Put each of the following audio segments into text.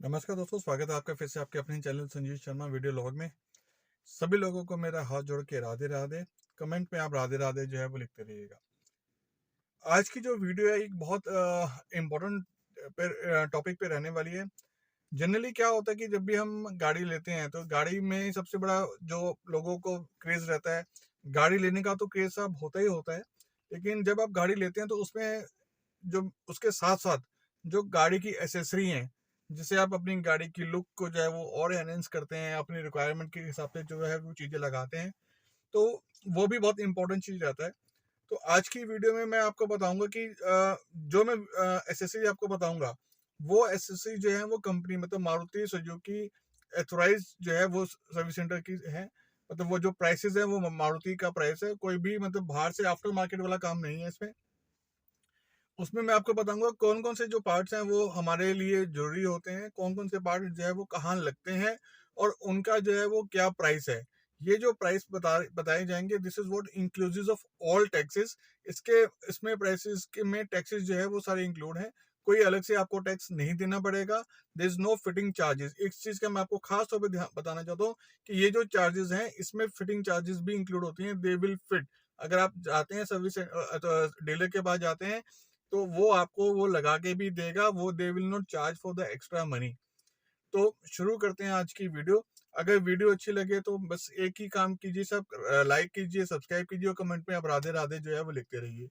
नमस्कार दोस्तों, स्वागत है आपका फिर से आपके अपने channel Sanjeev Sharma video log में। सभी लोगों को मेरा हाथ जोड़ के राधे राधे। कमेंट में आप राधे राधे जो है वो लिखते रहिएगा। आज की जो वीडियो है एक बहुत इम्पोर्टेंट टॉपिक पे रहने वाली है। जनरली क्या होता है कि जब भी हम गाड़ी लेते हैं तो गाड़ी में सबसे बड़ा जो लोगों को क्रेज रहता है, गाड़ी लेने का तो क्रेज अब होता ही होता है। लेकिन जब आप गाड़ी लेते हैं तो उसमें जो उसके साथ साथ जो गाड़ी की एसेसरी हैं, जिसे आप अपनी गाड़ी की लुक को जो है वो और एनहेंस करते हैं, अपनी रिक्वायरमेंट के हिसाब से जो है वो चीज़ें लगाते हैं, तो वो भी बहुत इंपॉर्टेंट चीज़ रहता है। तो आज की वीडियो में मैं आपको बताऊंगा कि जो मैं एसेसरी आपको बताऊंगा, वो एसेसरी जो है वो कंपनी मतलब मारुति सुजुकी एथोराइज जो है वो सर्विस सेंटर की है। मतलब वो जो प्राइसेस है वो मारुति का प्राइस है, कोई भी मतलब बाहर से आफ्टर मार्केट वाला काम नहीं है इसमें। उसमें मैं आपको बताऊंगा कौन कौन से जो पार्ट्स हैं वो हमारे लिए जरूरी होते हैं, कौन कौन से पार्ट जो है वो कहाँ लगते हैं और उनका जो है वो क्या प्राइस है। ये जो प्राइस बताए जाएंगे, this is what inclusive of all taxes. इसके इसमें प्राइसेस के में टैक्सेस जो है वो सारे इंक्लूड हैं। कोई अलग से आपको टैक्स नहीं देना पड़ेगा। There is no fitting charges. एक चीज का मैं आपको खास तौर पर बताना चाहता हूँ कि ये जो चार्जेस हैं इसमें फिटिंग चार्जेस भी इंक्लूड होती हैं। They will fit. अगर आप जाते हैं सर्विस डीलर के पास जाते हैं तो वो आपको वो लगा के भी देगा, वो they will not charge for the extra money. तो शुरू करते हैं आज की वीडियो। अगर वीडियो अच्छी लगे तो बस एक ही काम कीजिए, सब लाइक कीजिए, सब्सक्राइब कीजिए और कमेंट में आप राधे राधे जो है वो लिखते रहिए।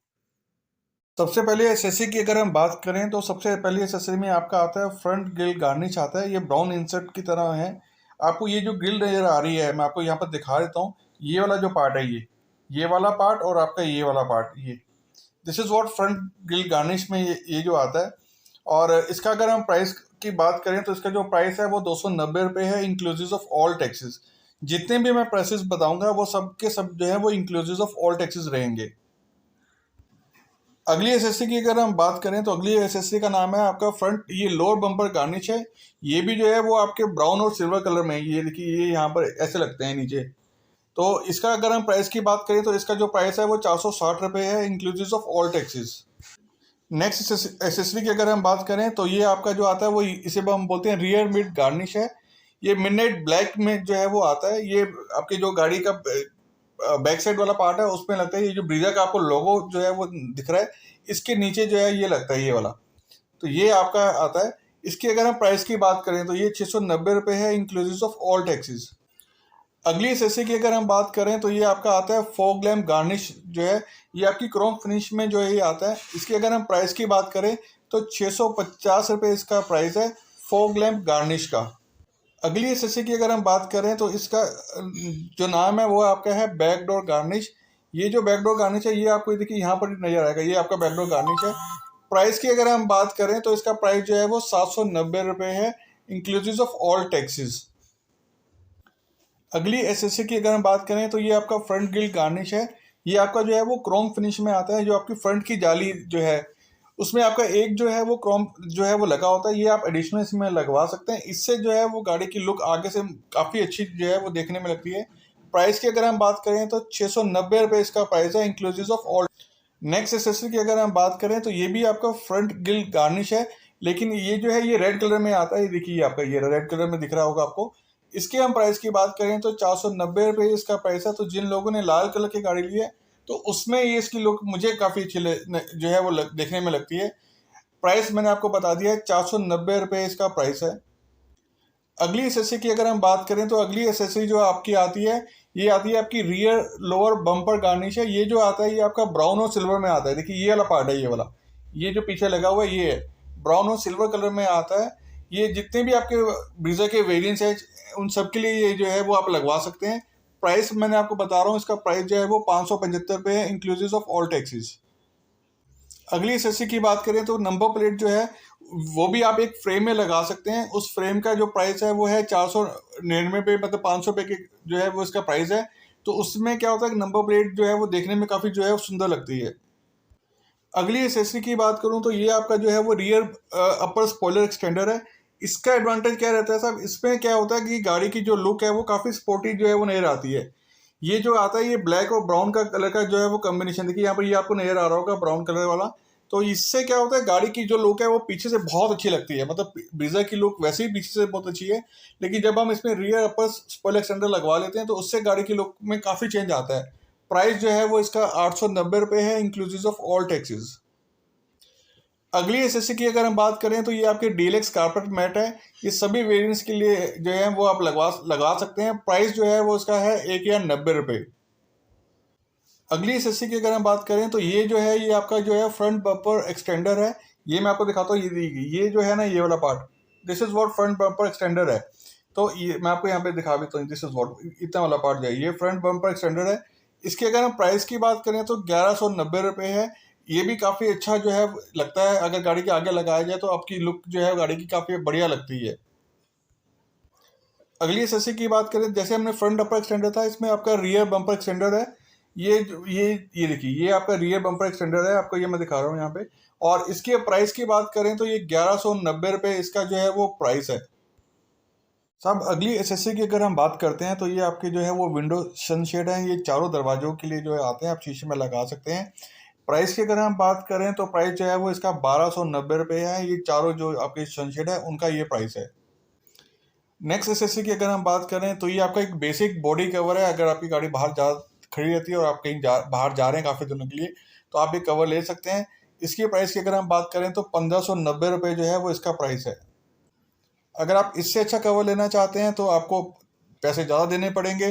सबसे पहले एसेसरी की अगर हम बात करें तो सबसे पहले एसेसरी में आपका आता है फ्रंट ग्रिल गार्निश आता है। ये ब्राउन इंसर्ट की तरह है। आपको ये जो ग्रिल नजर आ रही है, मैं आपको यहाँ पर दिखा देता हूँ। ये वाला जो पार्ट है, ये वाला पार्ट और आपका ये वाला पार्ट, ये this is what front grille garnish में ये जो आता है। और इसका अगर हम प्राइस की बात करें तो इसका जो प्राइस है वो 290 रुपये है, इंक्लूसिव ऑफ ऑल टैक्सेस। जितने भी मैं प्राइसेस बताऊंगा वो सब के सब जो है वो इंक्लूसिव ऑफ ऑल टैक्सेस रहेंगे। अगली एसेसरी की अगर हम बात करें तो अगली एसेसरी का नाम है आपका फ्रंट, ये लोअर बम्पर गार्निश है। ये भी जो है वो आपके ब्राउन और सिल्वर कलर में है। ये देखिए, ये यहाँ पर ऐसे लगते हैं नीचे। तो इसका अगर हम प्राइस की बात करें तो इसका जो प्राइस है वो 460 रुपये है, inclusive of all taxes. Next accessory की अगर हम बात करें तो ये आपका जो आता है वो इसे हम बोलते हैं रियर मिड गार्निश है। ये मिडनाइट ब्लैक में जो है वो आता है। ये आपकी जो गाड़ी का बैक साइड वाला पार्ट है उसमें लगता है। ये जो ब्रीजा का आपको लोगो जो है वो दिख रहा है, इसके नीचे जो है ये लगता है, ये वाला। तो ये आपका आता है। इसकी अगर हम प्राइस की बात करें तो ये 690 रुपये है, इंक्लूसिव ऑफ ऑल टैक्सेस। अगली एसेसरी की अगर हम बात करें तो ये आपका आता है फॉग लैम्प गार्निश जो है। ये आपकी क्रोम फिनिश में जो है ये आता है। इसकी अगर हम प्राइस की बात करें तो 650 रुपये इसका प्राइस है, फॉग लैम्प गार्निश का। अगली एसेसरी की अगर हम बात करें तो इसका जो नाम है वो आपका है बैकडोर गार्निश। ये जो बैकडोर गार्निश है ये आपको देखिए यहाँ पर नजर आएगा, ये आपका बैकडोर गार्निश है। प्राइस की अगर हम बात करें तो इसका प्राइस जो है वो 790 रुपये है, इंक्लूसिव ऑफ ऑल टैक्सेस। अगली एसेसरी की अगर हम बात करें तो ये आपका फ्रंट ग्रिल गार्निश है। ये आपका जो है वो क्रोम फिनिश में आता है। जो आपकी फ्रंट की जाली जो है उसमें आपका एक जो है वो क्रोम जो है वो लगा होता है। ये आप एडिशनल इसमें लगवा सकते हैं। इससे जो है वो गाड़ी की लुक आगे से काफ़ी अच्छी जो है वो देखने में लगती है। प्राइस की अगर हम बात करें तो 690 रुपये इसका प्राइस है, inclusive of all. Next accessory की अगर हम बात करें तो ये भी आपका फ्रंट ग्रिल गार्निश है, लेकिन ये जो है ये रेड कलर में आता है। ये देखिए आपका ये रेड कलर में दिख रहा होगा आपको। इसके हम प्राइस की बात करें तो 490 रुपये इसका प्राइस है। तो जिन लोगों ने लाल कलर की गाड़ी ली है तो उसमें ये इसकी लुक मुझे काफ़ी अच्छी जो है वो देखने में लगती है। प्राइस मैंने आपको बता दिया है, 490 रुपये इसका प्राइस है। अगली एसेसरी की अगर हम बात करें तो अगली एसेसरी जो आपकी आती है ये आती है आपकी रियर लोअर बम्पर गार्निश है। ये जो आता है ये आपका ब्राउन और सिल्वर में आता है। देखिए ये वाला पार्ट है, ये वाला, ये जो पीछे लगा हुआ है ये है, ब्राउन और सिल्वर कलर में आता है। ये जितने भी आपके ब्रीजा के वेरिएंट्स हैं उन सब के लिए ये जो है वो आप लगवा सकते हैं। प्राइस मैंने आपको बता रहा हूँ, इसका प्राइस जो है वो 575 रुपये है, इंक्लूसिव ऑफ ऑल टैक्सेस। अगली एसेसरी की बात करें तो नंबर प्लेट जो है वो भी आप एक फ्रेम में लगा सकते हैं। उस फ्रेम का जो प्राइस है वो है 499 मतलब 500 रुपये की जो है वो इसका प्राइस है। तो उसमें क्या होता है कि नंबर प्लेट जो है वो देखने में काफ़ी जो है वो सुंदर लगती है। अगली एसेसरी की बात करूं तो ये आपका जो है वो रियर अपर स्पॉइलर एक्सटेंडर है। इसका एडवांटेज क्या रहता है साहब, इसमें क्या होता है कि गाड़ी की जो लुक है वो काफ़ी स्पोर्टी जो है वो नजर आती है। ये जो आता है ये ब्लैक और ब्राउन का कलर का जो है वो कॉम्बिनेशन, देखिए यहाँ पर ये आपको नजर आ रहा होगा ब्राउन कलर वाला। तो इससे क्या होता है, गाड़ी की जो लुक है वो पीछे से बहुत अच्छी लगती है, मतलब ब्रीजा की लुक वैसे ही पीछे से बहुत अच्छी है, लेकिन जब हम इसमें रियर अपर स्पॉइलर एक्सटेंडर लगवा लेते हैं तो उससे गाड़ी की लुक में काफ़ी चेंज आता है। प्राइस जो है वो इसका 890 रुपये है, इंक्लूसिव ऑफ ऑल टैक्सेस। अगली एसएससी की अगर हम बात करें तो ये आपके डीलक्स कारपेट मैट है। ये सभी वेरिएंट्स के लिए जो है वो आप लगा सकते हैं। प्राइस जो है वो इसका है 1090 रुपये। अगली एसएससी की अगर हम बात करें तो ये जो है ये आपका जो है फ्रंट बम्पर एक्सटेंडर है। ये मैं आपको दिखाता हूँ, ये जो है ना, ये वाला part, this is what front bumper extender है। तो ये मैं आपको यहाँ पे दिखा देता हूँ, दिस इज व्हाट, इतना वाला पार्ट जो है ये फ्रंट बम्पर एक्सटेंडर है। इसकी अगर हम प्राइस की बात करें तो 1190 रुपये है। ये भी काफ़ी अच्छा जो है लगता है, अगर गाड़ी के आगे लगाया जाए तो आपकी लुक जो है गाड़ी की काफ़ी बढ़िया लगती है। अगली एसएससी की बात करें, जैसे हमने फ्रंट बम्पर एक्सटेंडर था, इसमें आपका रियर बम्पर एक्सटेंडर है। ये देखिए, ये आपका रियर बम्पर एक्सटेंडर है, आपको ये मैं दिखा रहा हूँ यहाँ पे। और इसके प्राइस की बात करें तो ये 1190 रुपये इसका जो है वो प्राइस है। साहब अगली एसएससी की अगर हम बात करते हैं तो ये आपके जो है वो विंडो सनशेड है। ये चारों दरवाजों के लिए जो है आते हैं, आप शीशे में लगा सकते हैं। प्राइस की अगर हम बात करें तो प्राइस जो है वो इसका 1290 रुपये है। ये चारों जो आपके सनशेड है उनका ये प्राइस है। नेक्स्ट एसएससी की अगर हम बात करें तो ये आपका एक बेसिक बॉडी कवर है। अगर आपकी गाड़ी बाहर खड़ी रहती है और आप कहीं बाहर जा रहे हैं काफ़ी दिनों के लिए, तो आप ये कवर ले सकते हैं। इसकी प्राइस की अगर हम बात करें तो 1590 रुपये जो है वो इसका प्राइस है। अगर आप इससे अच्छा कवर लेना चाहते हैं तो आपको पैसे ज़्यादा देने पड़ेंगे।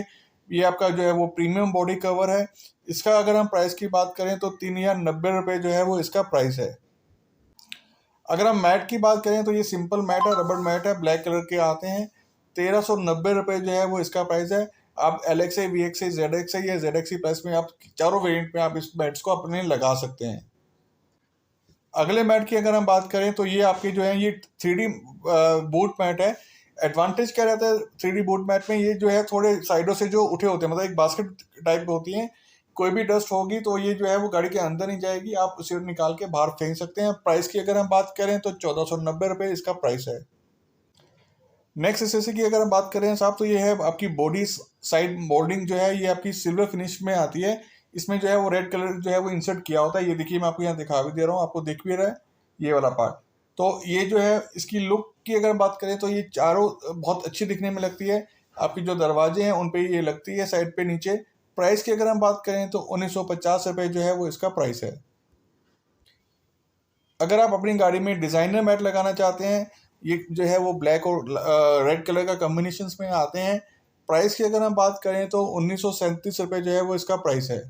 ये आपका जो है वो प्रीमियम बॉडी कवर है। इसका अगर हम प्राइस की बात करें तो 3090 रुपये जो है वो इसका प्राइस है। अगर हम मैट की बात करें तो ये सिंपल मैट है, रबड़ मैट है, ब्लैक कलर के आते हैं। 1390 रुपये जो है वो इसका प्राइस है। आप LXA, VXA, ZXA या ZXC प्लस में आप चारों वेरिएंट में आप इस मैट्स को अपने लगा सकते हैं। अगले मैट की अगर हम बात करें तो ये आपके जो है ये 3D बूट मैट है। एडवांटेज क्या रहता है 3D बूट मैट में, ये जो है थोड़े साइडों से जो उठे होते हैं, मतलब एक बास्केट टाइप होती हैं। कोई भी डस्ट होगी तो ये जो है वो गाड़ी के अंदर नहीं जाएगी, आप उसे निकाल के बाहर फेंक सकते हैं। प्राइस की अगर हम बात करें तो 1490 रुपये इसका प्राइस है। नेक्स्ट एसएससी की अगर हम बात करें साहब तो ये है आपकी बॉडी साइड मोल्डिंग जो है, ये आपकी सिल्वर फिनिश में आती है। इसमें जो है वो रेड कलर जो है वो इंसर्ट किया होता है। ये देखिए, मैं आपको यहाँ दिखा भी दे रहा हूँ, आपको दिख भी रहा है ये वाला पार्ट। तो ये जो है इसकी लुक की अगर बात करें तो ये चारों बहुत अच्छी दिखने में लगती है। आपकी जो दरवाजे हैं उन पे ये लगती है साइड पे नीचे। प्राइस की अगर हम बात करें तो 1950 रुपये जो है वो इसका प्राइस है। अगर आप अपनी गाड़ी में डिज़ाइनर मैट लगाना चाहते हैं, ये जो है वो ब्लैक और रेड कलर का कॉम्बिनेशन में आते हैं। प्राइस की अगर हम बात करें तो 1937 रुपये जो है वो इसका प्राइस है।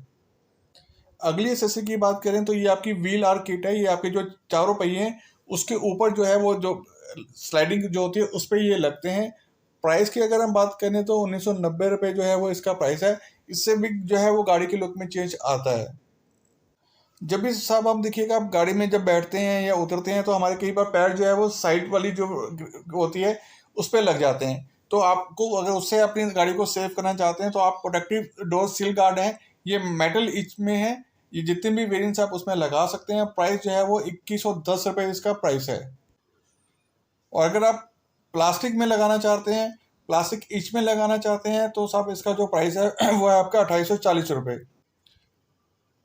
अगली एसएससी की बात करें तो ये आपकी व्हील आर किट है। ये आपके जो चारों पहिए हैं उसके ऊपर जो है वो जो स्लाइडिंग जो होती है उस पर ये लगते हैं। प्राइस की अगर हम बात करें तो 1990 रुपये जो है वो इसका प्राइस है। इससे भी जो है वो गाड़ी के लुक में चेंज आता है। जब भी साहब आप देखिएगा, आप गाड़ी में जब बैठते हैं या उतरते हैं तो हमारे कई बार पैर जो है वो साइड वाली जो होती है उस पर लग जाते हैं। तो आपको अगर उससे अपनी गाड़ी को सेव करना चाहते हैं तो आप प्रोटेक्टिव डोर सील गार्ड है, ये मेटल इच में है। ये जितने भी वेरिएंट्स आप उसमें लगा सकते हैं। प्राइस जो है वो 2110 रुपये इसका प्राइस है। और अगर आप प्लास्टिक में लगाना चाहते हैं, प्लास्टिक इच में लगाना चाहते हैं तो साहब इसका जो प्राइस है वो है आपका 2840 रुपये।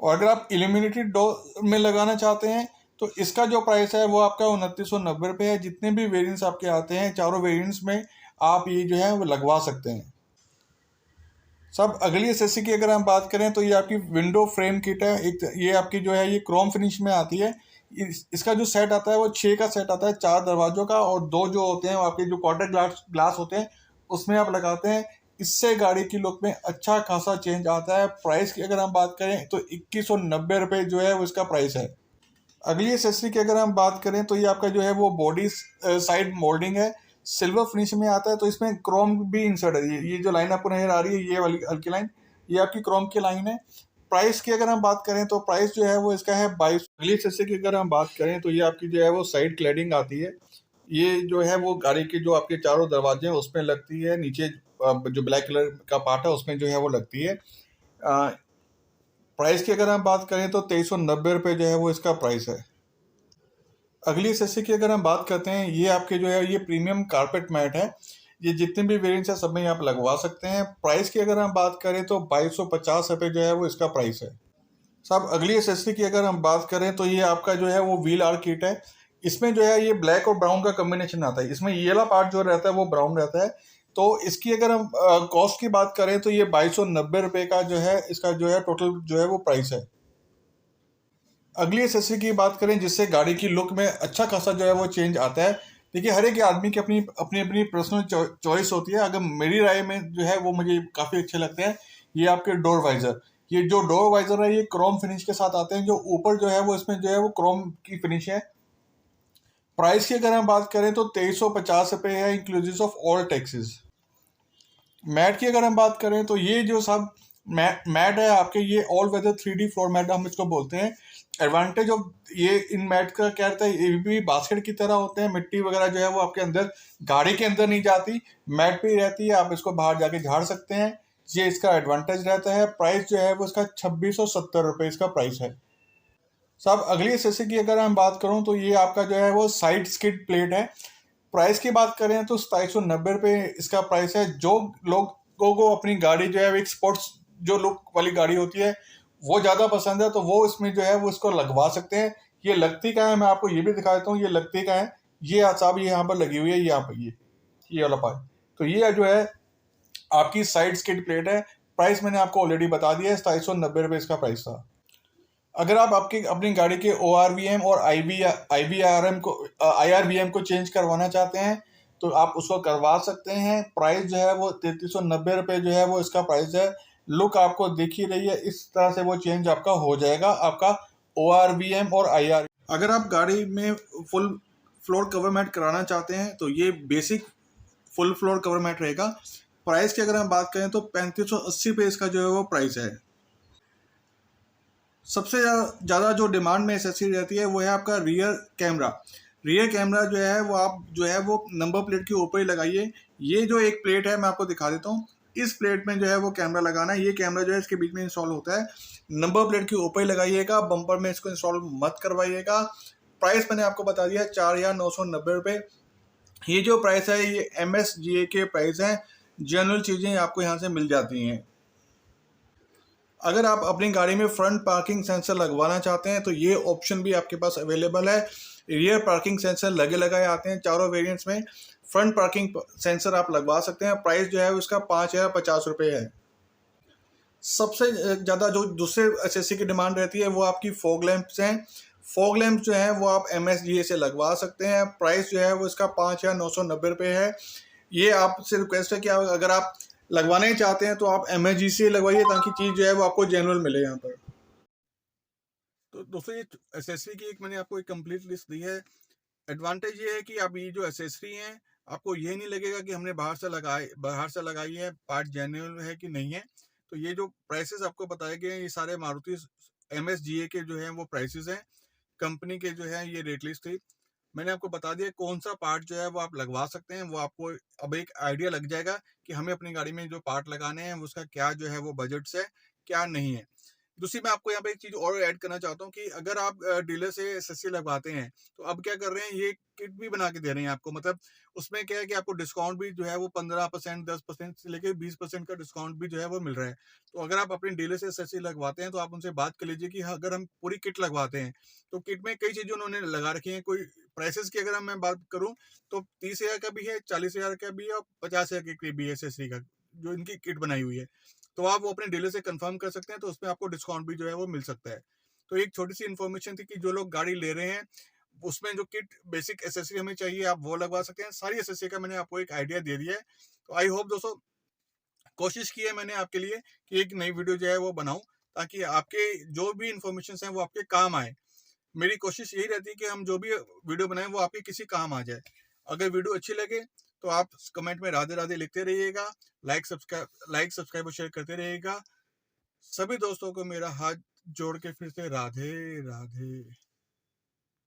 और अगर आप इल्यूमिनेटेड डोर में लगाना चाहते हैं तो इसका जो प्राइस है वो आपका 2990 रुपये है। जितने भी वेरिएंट्स आपके आते हैं चारों वेरिएंट्स में आप ये जो है वो लगवा सकते हैं। सब अगली एसएससी की अगर हम बात करें तो ये आपकी विंडो फ्रेम किट है। एक ये आपकी जो है ये क्रोम फिनिश में आती है। इसका जो सेट आता है वो 6 का सेट आता है, 4 दरवाजों का, और 2 जो होते हैं वो आपके जो क्वार्टर ग्लास होते हैं उसमें आप लगाते हैं। इससे गाड़ी की लुक में अच्छा खासा चेंज आता है। प्राइस की अगर हम बात करें तो 2190 रुपये जो है वो इसका प्राइस है। अगली एसेसरी की अगर हम बात करें तो ये आपका जो है वो बॉडी साइड मोल्डिंग है, सिल्वर फिनिश में आता है। तो इसमें क्रोम भी इंसर्ट है। ये जो लाइन आपको नजर आ रही है ये वाली हल्की लाइन, ये आपकी क्रोम की लाइन है। प्राइस की अगर हम बात करें तो प्राइस जो है वो इसका है 22। अगली एसेसरी की अगर हम बात करें तो ये आपकी जो है वो साइड क्लैडिंग आती है। ये जो है वो गाड़ी के जो आपके चारों दरवाजे हैं उसमें लगती है, नीचे जो ब्लैक कलर का पार्ट है उसमें जो है वो लगती है। प्राइस की अगर हम बात करें तो 2390 रुपये जो है वो इसका प्राइस है। अगली एसेसरी की अगर हम बात करते हैं, ये आपके जो है ये प्रीमियम कारपेट मैट है। ये जितने भी वेरिएंट्स हैं सब में आप लगवा सकते हैं। प्राइस की अगर हम बात करें तो 2250 रुपये जो है वो इसका प्राइस है। साहब अगली एसेसरी की अगर हम बात करें तो ये आपका जो है वो व्हील आर किट है। इसमें जो है ये ब्लैक और ब्राउन का कॉम्बिनेशन आता है। इसमें ये वाला पार्ट जो रहता है वो ब्राउन रहता है। तो इसकी अगर हम कॉस्ट की बात करें तो ये 2290 रुपये का जो है इसका जो है टोटल जो है वो प्राइस है। अगली एसेसरी की बात करें जिससे गाड़ी की लुक में अच्छा खासा जो है वो चेंज आता है। देखिए हर एक आदमी की अपनी अपनी अपनी पर्सनल चॉइस होती है। अगर मेरी राय में जो है वो मुझे काफ़ी अच्छे लगते हैं ये आपके डोर वाइजर। ये जो डोर वाइजर है ये क्रोम फिनिश के साथ आते हैं। जो ऊपर जो है वो इसमें जो है वो क्रोम की फिनिश है। प्राइस की अगर हम बात करें तो 2350 रुपये है inclusive of all taxes. Mat की अगर हम बात करें तो ये जो सब मैट है आपके ये all weather 3D floor mat हम इसको बोलते हैं। एडवांटेज ऑफ ये इन मैट का क्या रहता है, ये भी बास्केट की तरह होते हैं। मिट्टी वगैरह जो है वो आपके अंदर गाड़ी के अंदर नहीं जाती, मैट पे ही रहती है। आप इसको बाहर जाके झाड़ सकते हैं। ये इसका एडवांटेज रहता है। प्राइस जो है वो इसका 2670 रुपये इसका प्राइस है। साहब अगली एसेसरी की अगर हम बात करूं तो ये आपका जो है वो साइड स्किड प्लेट है। प्राइस की बात करें तो 2790 रुपये इसका प्राइस है। जो लोगों को अपनी गाड़ी जो है एक स्पोर्ट्स जो लुक वाली गाड़ी होती है वो ज़्यादा पसंद है तो वो इसमें जो है वो इसको लगवा सकते हैं। ये लगती का है, मैं आपको ये भी दिखा देता हूँ। ये लगती का है, ये साहब ये यहाँ पर लगी हुई है, यहाँ पर ये वाला पार्ट। तो ये जो है आपकी साइड स्किड प्लेट है। प्राइस मैंने आपको ऑलरेडी बता दिया है, 2790 रुपये इसका प्राइस था। अगर आप आपकी अपनी गाड़ी के ORVM और IVRM को IRVM को चेंज करवाना चाहते हैं तो आप उसको करवा सकते हैं। प्राइस जो है वो 3390 रुपये जो है वो इसका प्राइस है। लुक आपको दिख ही रही है, इस तरह से वो चेंज आपका हो जाएगा आपका ORVM और IR। अगर आप गाड़ी में फुल फ्लोर कवर मैट कराना चाहते हैं तो ये basic full floor cover mat रहेगा। प्राइस की अगर हम बात करें तो 3580 रुपये इसका जो है वो प्राइस है। सबसे ज़्यादा जो डिमांड में एसेसरी रहती है वो है आपका रियर कैमरा। रियर कैमरा जो है वो आप जो है वो नंबर प्लेट के ऊपर ही लगाइए। ये जो एक प्लेट है मैं आपको दिखा देता हूँ। इस प्लेट में जो है वो कैमरा लगाना है। ये कैमरा जो है इसके बीच में इंस्टॉल होता है। नंबर प्लेट के ऊपर ही लगाइएगा, बम्पर में इसको इंस्टॉल मत करवाइएगा। प्राइस मैंने आपको बता दिया है 4990 रुपये। ये जो प्राइस है ये MSGA के प्राइस हैं। जनरल चीज़ें आपको यहाँ से मिल जाती हैं। अगर आप अपनी गाड़ी में फ्रंट पार्किंग सेंसर लगवाना चाहते हैं तो ये ऑप्शन भी आपके पास अवेलेबल है। रियर पार्किंग सेंसर लगे लगाए आते हैं चारों वेरिएंट्स में। फ्रंट पार्किंग सेंसर आप लगवा सकते हैं। प्राइस जो है उसका 5050 रुपये है। सबसे ज़्यादा जो दूसरे एसेसरी की डिमांड रहती है वो आपकी फॉग लैंप्स हैं। फॉग लैंप्स जो हैं वो आप MSGA से लगवा सकते हैं। प्राइस जो है वो इसका 5990 रुपये है। ये आपसे रिक्वेस्ट है कि अगर आप लगवाना ही चाहते हैं तो आप MSGA से लगवाइए ताकि चीज़ जो है वो आपको जेन्युइन मिले यहाँ पर। तो दोस्तों ये एसेसरी की एक मैंने आपको एक कंप्लीट लिस्ट दी है। एडवांटेज ये है कि आप ये जो एसेसरी हैं आपको ये नहीं लगेगा कि हमने बाहर से लगाई है, पार्ट जेन्युइन है कि नहीं है। तो ये जो प्राइसेस आपको बताए गए हैं ये सारे मारुति MSGA के जो हैं वो प्राइसेस हैं। कंपनी के जो है ये रेट लिस्ट थी। मैंने आपको बता दिया कौन सा पार्ट जो है वो आप लगवा सकते हैं। वो आपको अब एक आइडिया लग जाएगा कि हमें अपनी गाड़ी में जो पार्ट लगाने हैं उसका क्या जो है वो बजट है, क्या नहीं है। दूसरी मैं आपको यहाँ पे एक चीज और ऐड करना चाहता हूँ कि अगर आप डीलर से एसेसरी लगवाते हैं तो अब क्या कर रहे हैं, ये किट भी बना के दे रहे हैं आपको। मतलब उसमें क्या है कि आपको डिस्काउंट भी जो है वो 15%, 10% से लेकर 20% का डिस्काउंट भी जो है वो मिल रहा है। तो अगर आप अपने डीलर से एसेसरी लगवाते हैं तो आप उनसे बात कर लीजिए कि अगर हम पूरी किट लगवाते हैं तो किट में कई चीजें उन्होंने लगा रखी है। कोई प्राइसेस की अगर मैं बात करूं तो 30,000 का भी है, 40,000 का भी है और 50,000 के करीब भी है एसेसरी का जो इनकी किट बनाई हुई है। तो आप वो अपने डीलर से कंफर्म कर सकते हैं तो उसमें आपको डिस्काउंट भी जो है वो मिल सकता है। तो एक छोटी सी इन्फॉर्मेशन थी कि जो लोग गाड़ी ले रहे हैं उसमें जो किट बेसिक एसेसरी हमें चाहिए आप वो लगवा सकते हैं। सारी एसेसरी का मैंने आपको एक आइडिया दे दिया है। तो आई होप दोस्तों, कोशिश की है मैंने आपके लिए कि एक नई वीडियो जो है वो बनाऊं ताकि आपके जो भी इन्फॉर्मेशन हैं वो आपके काम आए। मेरी कोशिश यही रहती है कि हम जो भी वीडियो बनाएं वो आपके किसी काम आ जाए। अगर वीडियो अच्छी लगे तो आप कमेंट में राधे राधे लिखते रहिएगा, लाइक सब्सक्राइब और शेयर करते रहिएगा। सभी दोस्तों को मेरा हाथ जोड़ के फिर से राधे राधे।